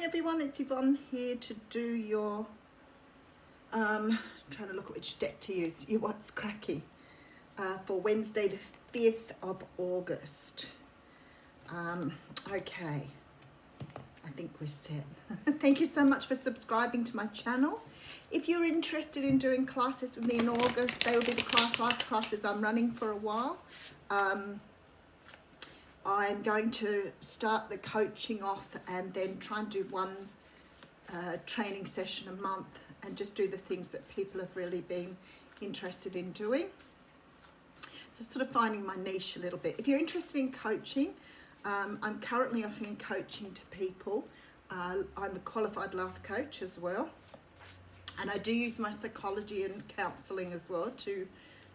everyone, it's Yvonne here to do your, trying to look at which deck to use, your What's Cracky, for Wednesday the 5th of August. Okay, I think we're set. Thank you so much for subscribing to my channel. If you're interested in doing classes with me in August, they will be the last classes I'm running for a while. I'm going to start the coaching off and then try and do one training session a month and just do the things that people have really been interested in doing. Just sort of finding my niche a little bit. If you're interested in coaching, I'm currently offering coaching to people. I'm a qualified life coach as well. And I do use my psychology and counselling as well to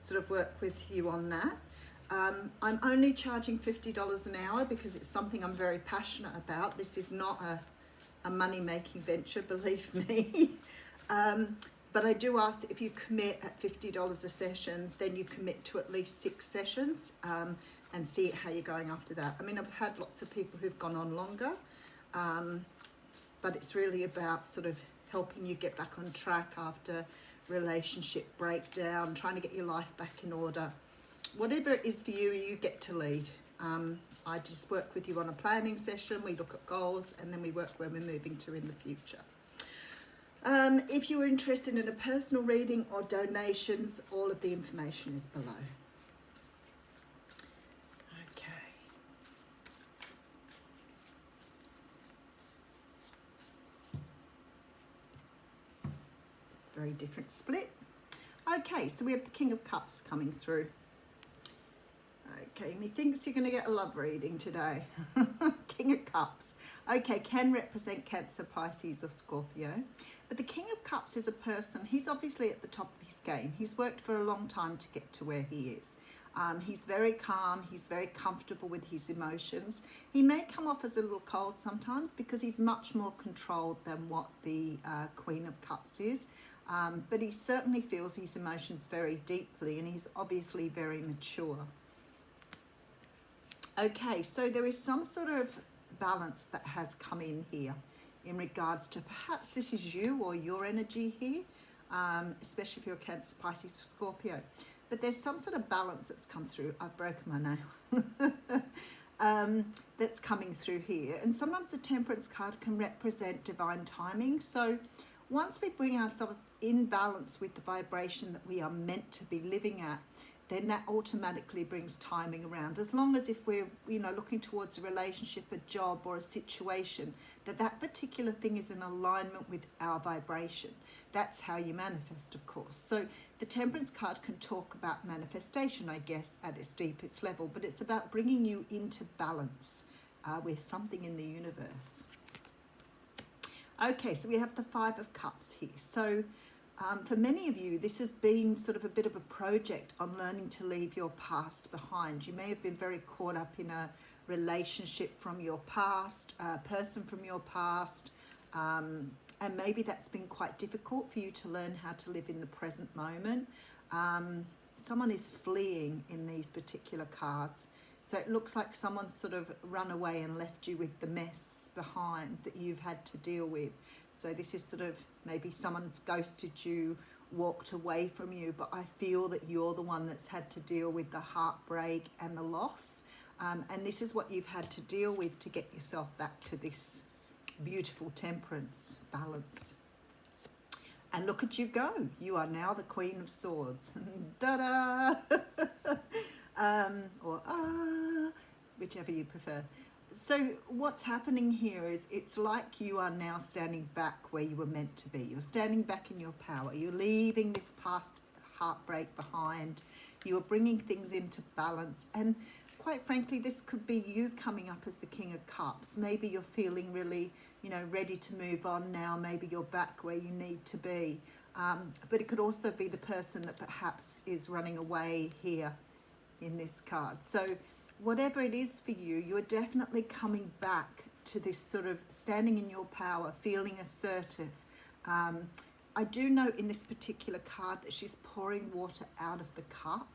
sort of work with you on that. I'm only charging $50 an hour because it's something I'm very passionate about. This is not a money-making venture, believe me. But I do ask that if you commit at $50 a session, then you commit to at least 6 sessions and see how you're going after that. I mean, I've had lots of people who've gone on longer, but it's really about sort of helping you get back on track after relationship breakdown, trying to get your life back in order. Whatever it is for you, you get to lead. I just work with you on a planning session. We look at goals and then we work where we're moving to in the future. If you are interested in a personal reading or donations, all of the information is below. Okay. Very different split. Okay, so we have the King of Cups coming through. Okay, methinks you're going to get a love reading today. King of Cups. Okay, can represent Cancer, Pisces or Scorpio. But the King of Cups is a person, he's obviously at the top of his game. He's worked for a long time to get to where he is. He's very calm, he's very comfortable with his emotions. He may come off as a little cold sometimes because he's much more controlled than what the Queen of Cups is. But he certainly feels his emotions very deeply and he's obviously very mature. Okay, so there is some sort of balance that has come in here in regards to perhaps this is you or your energy here, especially if you're Cancer, Pisces or Scorpio. But there's some sort of balance that's come through. I've broken my nail. That's coming through here. And sometimes the Temperance card can represent divine timing. So once we bring ourselves in balance with the vibration that we are meant to be living at, then that automatically brings timing around. As long as if we're, looking towards a relationship, a job or a situation, that particular thing is in alignment with our vibration. That's how you manifest, of course. So the Temperance card can talk about manifestation, I guess, at its deepest level, but it's about bringing you into balance with something in the universe. Okay, so we have the 5 of Cups here. So for many of you, this has been sort of a bit of a project on learning to leave your past behind. You may have been very caught up in a relationship from your past, a person from your past, and maybe that's been quite difficult for you to learn how to live in the present moment. Someone is fleeing in these particular cards. So it looks like someone's sort of run away and left you with the mess behind that you've had to deal with. So this is sort of maybe someone's ghosted you, walked away from you, but I feel that you're the one that's had to deal with the heartbreak and the loss. And this is what you've had to deal with to get yourself back to this beautiful Temperance balance. And look at you go. You are now the Queen of Swords. Da-da! Or whichever you prefer. So what's happening here is it's like you are now standing back where you were meant to be. You're standing back in your power. You're leaving this past heartbreak behind. You are bringing things into balance. And quite frankly, this could be you coming up as the King of Cups. Maybe you're feeling really, ready to move on now. Maybe you're back where you need to be. But it could also be the person that perhaps is running away here in this card. So whatever it is for you, you're definitely coming back to this sort of standing in your power, feeling assertive. I do note in this particular card that she's pouring water out of the cup,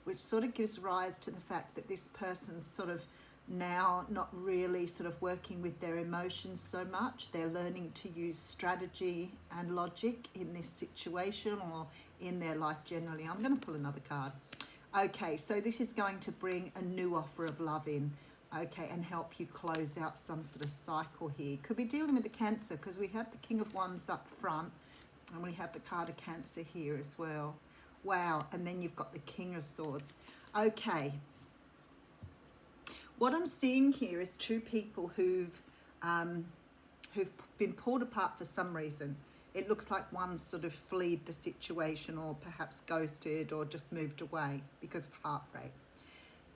which sort of gives rise to the fact that this person's sort of now not really sort of working with their emotions so much. They're learning to use strategy and logic in this situation or in their life generally. I'm going to pull another card. Okay, so this is going to bring a new offer of love in, okay, and help you close out some sort of cycle here. Could be dealing with the Cancer, because we have the King of Wands up front and we have the card of Cancer here as well. Wow, and then you've got the King of Swords. Okay, what I'm seeing here is two people who've been pulled apart for some reason. It looks like one sort of fled the situation or perhaps ghosted or just moved away because of heartbreak.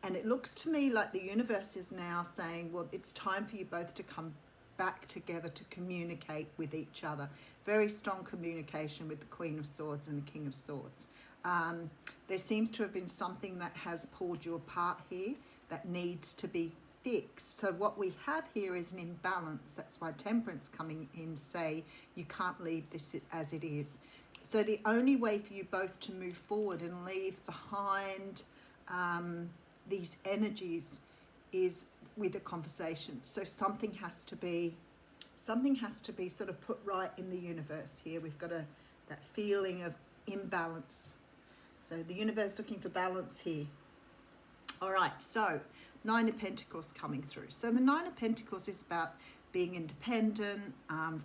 And it looks to me like the universe is now saying, well, it's time for you both to come back together to communicate with each other. Very strong communication with the Queen of Swords and the King of Swords. There seems to have been something that has pulled you apart here that needs to be fixed. So what we have here is an imbalance. That's why Temperance coming in say you can't leave this as it is. So the only way for you both to move forward and leave behind these energies is with a conversation. So something has to be sort of put right in the universe here. We've got that feeling of imbalance. So the universe looking for balance here. All right, so Nine of Pentacles coming through. So the Nine of Pentacles is about being independent,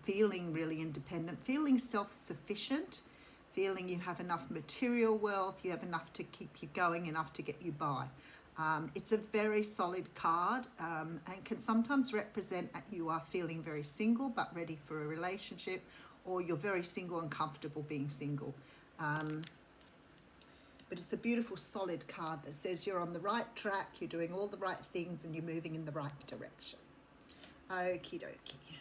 feeling really independent, feeling self-sufficient, feeling you have enough material wealth, you have enough to keep you going, enough to get you by. It's a very solid card and can sometimes represent that you are feeling very single but ready for a relationship, or you're very single and comfortable being single. But it's a beautiful solid card that says you're on the right track, you're doing all the right things and you're moving in the right direction. Okie dokie.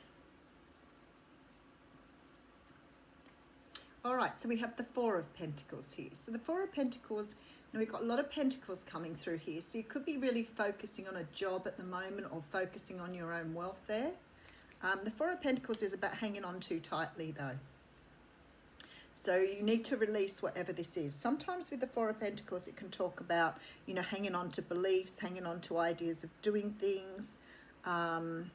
All right, so we have the Four of Pentacles here. So the Four of Pentacles, now we've got a lot of pentacles coming through here. So you could be really focusing on a job at the moment or focusing on your own welfare. The Four of Pentacles is about hanging on too tightly though. So you need to release whatever this is. Sometimes with the Four of Pentacles, it can talk about, you know, hanging on to beliefs, hanging on to ideas of doing things. But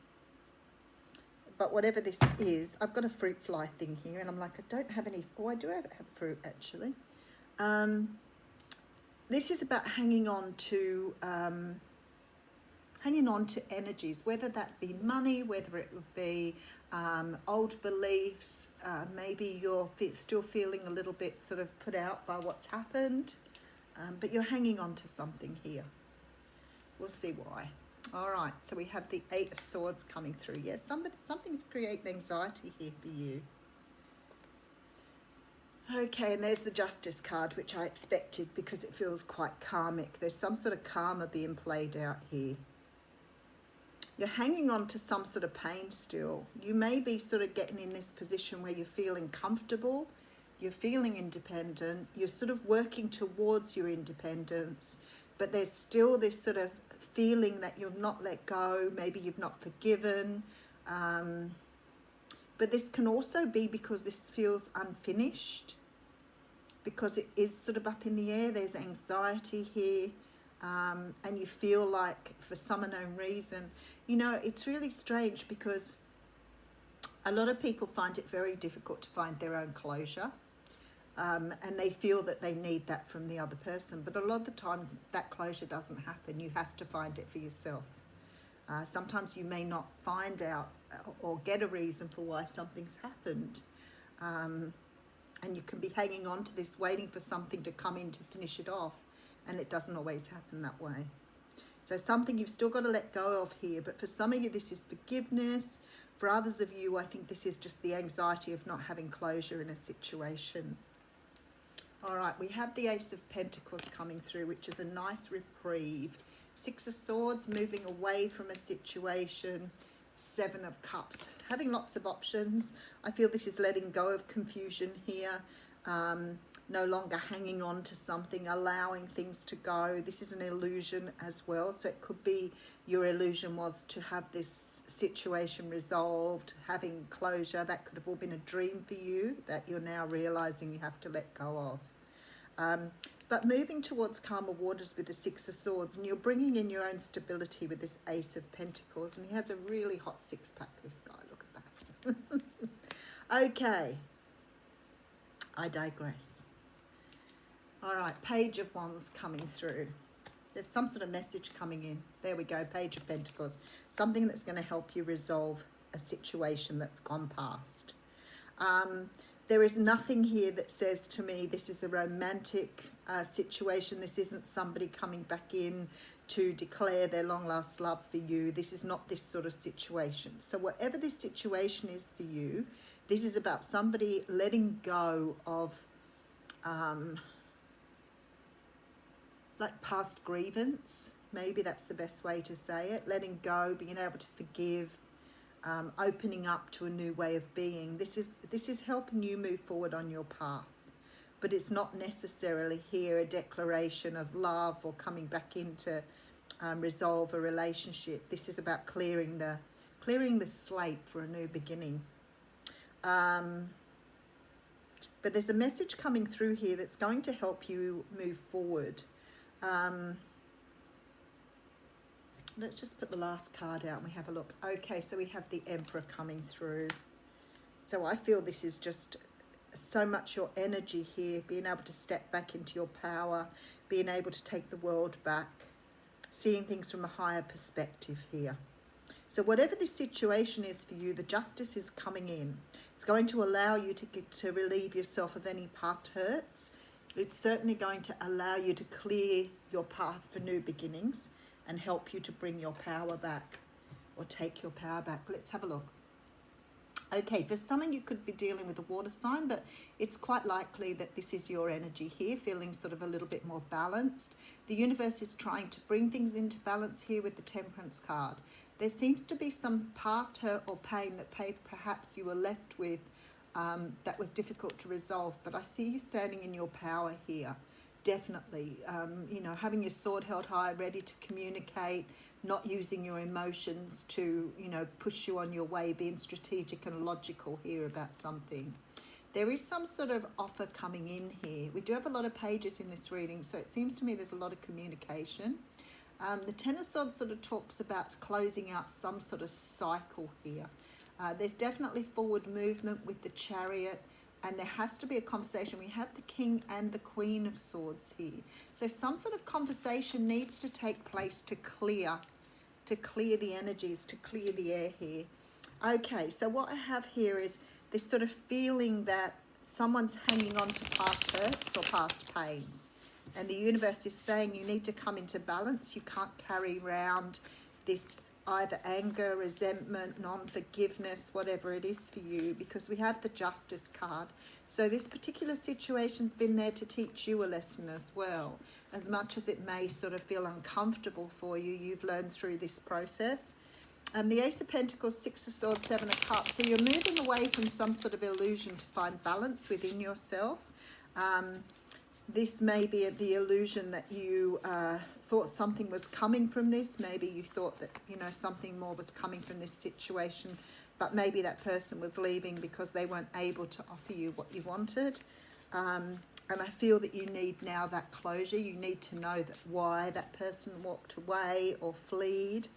whatever this is, I've got a fruit fly thing here and I'm like, I don't have any, oh, I do have fruit actually. This is about hanging on to energies, whether that be money, whether it would be old beliefs, maybe you're still feeling a little bit sort of put out by what's happened, but you're hanging on to something here. We'll see why. All right, so we have the Eight of Swords coming through. Yes, something's creating anxiety here for you. Okay, and there's the Justice card, which I expected because it feels quite karmic. There's some sort of karma being played out here. You're hanging on to some sort of pain still. You may be sort of getting in this position where you're feeling comfortable, you're feeling independent, you're sort of working towards your independence, but there's still this sort of feeling that you've not let go, maybe you've not forgiven. But this can also be because this feels unfinished, because it is sort of up in the air. There's anxiety here, and you feel like for some unknown reason, you know, it's really strange because a lot of people find it very difficult to find their own closure, and they feel that they need that from the other person. But a lot of the times that closure doesn't happen. You have to find it for yourself. Sometimes you may not find out or get a reason for why something's happened. And you can be hanging on to this, waiting for something to come in to finish it off. And it doesn't always happen that way. So something you've still got to let go of here. But for some of you, this is forgiveness. For others of you, I think this is just the anxiety of not having closure in a situation. All right, we have the Ace of Pentacles coming through, which is a nice reprieve. Six of Swords, moving away from a situation. Seven of Cups, having lots of options. I feel this is letting go of confusion here. No longer hanging on to something, allowing things to go. This is an illusion as well. So it could be your illusion was to have this situation resolved, having closure. That could have all been a dream for you that you're now realizing you have to let go of. But moving towards calmer waters with the Six of Swords, and you're bringing in your own stability with this Ace of Pentacles. And he has a really hot six-pack, this guy. Look at that. Okay. I digress. All right, Page of Wands coming through. There's some sort of message coming in. There we go, Page of Pentacles. Something that's going to help you resolve a situation that's gone past. There is nothing here that says to me this is a romantic situation. This isn't somebody coming back in to declare their long last love for you. This is not this sort of situation. So whatever this situation is for you, this is about somebody letting go of like past grievance. Maybe that's the best way to say it. Letting go, being able to forgive, opening up to a new way of being. This is helping you move forward on your path, but it's not necessarily here a declaration of love or coming back in to resolve a relationship. This is about clearing the slate for a new beginning. But there's a message coming through here that's going to help you move forward. Let's just put the last card out and we have a look. Okay, so we have the Emperor coming through. So I feel this is just so much your energy here, being able to step back into your power, being able to take the world back, seeing things from a higher perspective here. So whatever this situation is for you, the justice is coming in. It's going to allow you to relieve yourself of any past hurts. It's certainly going to allow you to clear your path for new beginnings and help you to bring your power back or take your power back. Let's have a look. Okay, for someone you could be dealing with a water sign, but it's quite likely that this is your energy here, feeling sort of a little bit more balanced. The universe is trying to bring things into balance here with the Temperance card. There seems to be some past hurt or pain that perhaps you were left with that was difficult to resolve, but I see you standing in your power here. Definitely, you know, having your sword held high, ready to communicate, not using your emotions to, you know, push you on your way, being strategic and logical here about something. There is some sort of offer coming in here. We do have a lot of pages in this reading, so it seems to me there's a lot of communication. The Ten of Swords sort of talks about closing out some sort of cycle here. There's definitely forward movement with the Chariot, and there has to be a conversation. We have the King and the Queen of Swords here. So some sort of conversation needs to take place to clear the energies, to clear the air here. Okay, so what I have here is this sort of feeling that someone's hanging on to past hurts or past pains. And the universe is saying you need to come into balance. You can't carry around this either anger, resentment, non-forgiveness, whatever it is for you, because we have the Justice card. So this particular situation's been there to teach you a lesson as well. As much as it may sort of feel uncomfortable for you, you've learned through this process. The Ace of Pentacles, Six of Swords, Seven of Cups. So you're moving away from some sort of illusion to find balance within yourself. This may be the illusion that you thought something was coming from this. Maybe you thought that, you know, something more was coming from this situation, but maybe that person was leaving because they weren't able to offer you what you wanted. And I feel that you need now that closure. You need to know that why that person walked away or fled.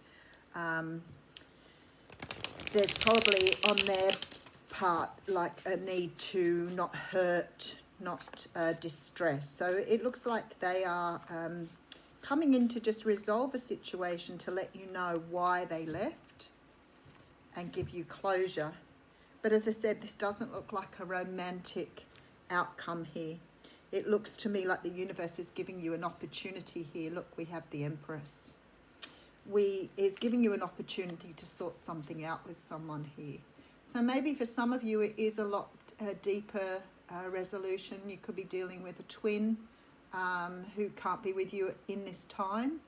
There's probably on their part like a need to not hurt, not distress. So it looks like they are coming in to just resolve a situation, to let you know why they left and give you closure. But as I said, this doesn't look like a romantic outcome here. It looks to me like the universe is giving you an opportunity here. Look, we have the Empress. Is giving you an opportunity to sort something out with someone here. So maybe for some of you it is a lot deeper resolution. You could be dealing with a twin who can't be with you in this time.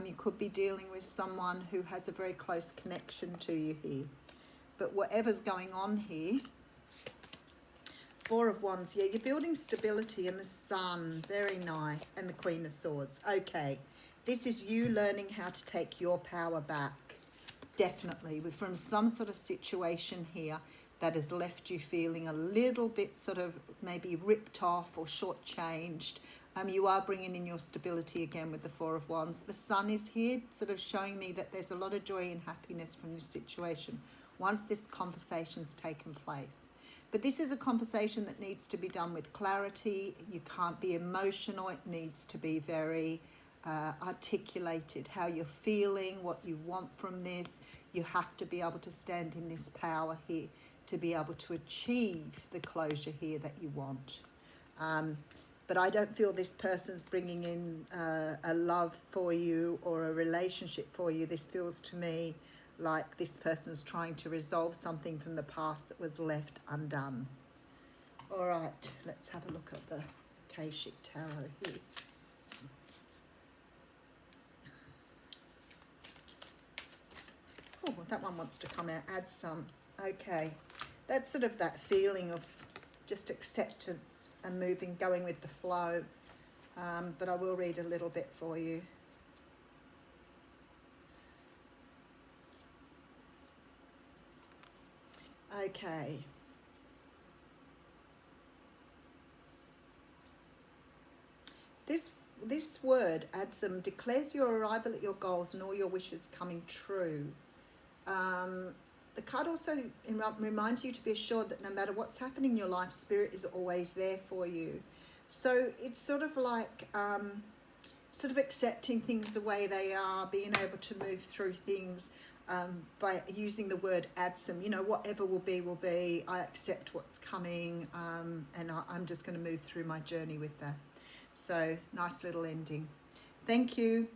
You could be dealing with someone who has a very close connection to you here. But whatever's going on here, Four of Wands, yeah, you're building stability, and the Sun, very nice, and the Queen of Swords. Okay, this is you learning how to take your power back, definitely, from some sort of situation here that has left you feeling a little bit sort of maybe ripped off or shortchanged. You are bringing in your stability again with the Four of Wands. The Sun is here, sort of showing me that there's a lot of joy and happiness from this situation once this conversation's taken place. But this is a conversation that needs to be done with clarity. You can't be emotional. It needs to be very articulated, how you're feeling, what you want from this. You have to be able to stand in this power here to be able to achieve the closure here that you want. But I don't feel this person's bringing in a love for you or a relationship for you. This feels to me like this person's trying to resolve something from the past that was left undone. All right, let's have a look at the Akashic Tarot here. Oh, that one wants to come out, add some. Okay, that's sort of that feeling of just acceptance and moving, going with the flow. But I will read a little bit for you. Okay. This word, Adzam, declares your arrival at your goals and all your wishes coming true. The card also reminds you to be assured that no matter what's happening in your life, Spirit is always there for you. So it's sort of like sort of accepting things the way they are, being able to move through things by using the word Adzam. You know, whatever will be. I accept what's coming, and I'm just going to move through my journey with that. So nice little ending. Thank you.